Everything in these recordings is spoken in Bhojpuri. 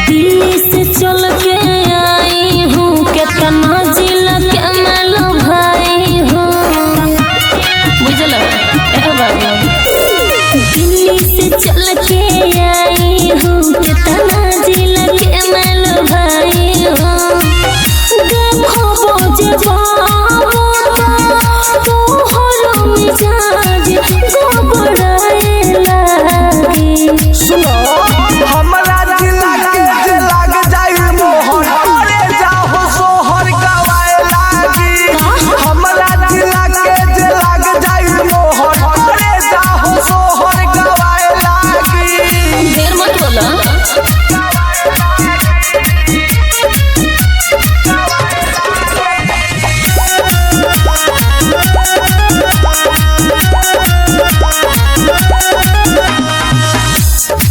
दिल्ली से चल के आई हूँ केतना जिला के मेलो भाई हूँ बुझल। दिल्ली से चल के आई हूँ केतना जिला के मेलो भाई हूँ। देखो बोझे बाबू तोहर मिजाज गड़बड़ाए लागी। सुनो हमरा जिला के जे लाग जाई मोहर अरे जाहो सोहर गवाए लागी। हमरा जिला के जे लाग जाई मोहर अरे जाहो सोहर गवाए लागी। देर मत बोला।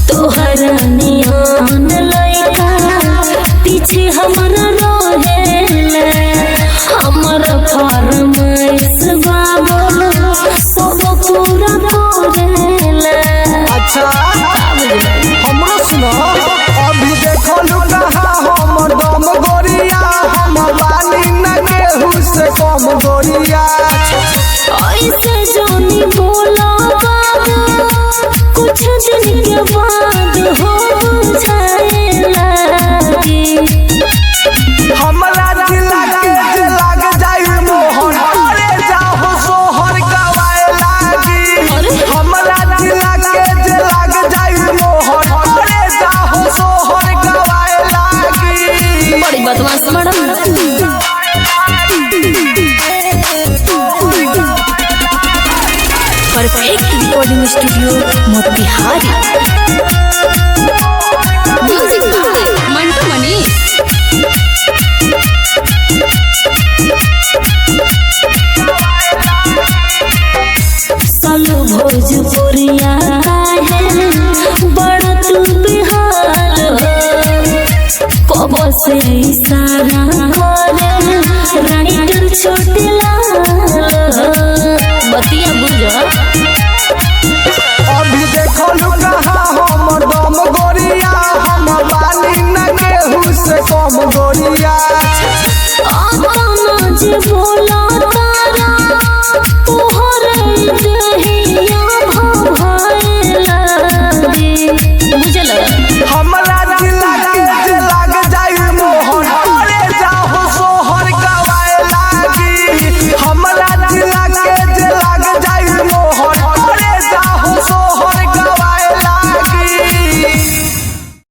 तोहरा नियन लइका पीछे हमरा रहेला। हमर फरमाइश बाबू सब पूरा करेला। अच्छा हमरो सुनो अभी देखलू कहाँ हमर दम गोरिया हम बानी न केहू से कम गोरिया। ऐसे जोनी बोला बाबू कुछ दिन के बाद हो जाए लागी। हमरा जिला के जे लाग जाई मोहर अरे जाहो सोहर गवाए लागी। हमरा जिला के जे लाग जाई मोहर अरे जाहो सोहर गवाए लागी। बड़ी बदमाश madam. Perfect recording studio Motihari. Music by Mantu Manish. सालो भोजपुरिया है बड़ा तू बिहार हो। कब से इशारा करे राइटर छोटे लाल बतिया बुझा। अभी देखलू कहाँ हमर दम गोरिया हम बानी न केहू से कम गोरिया। जे बोला तारा तोहर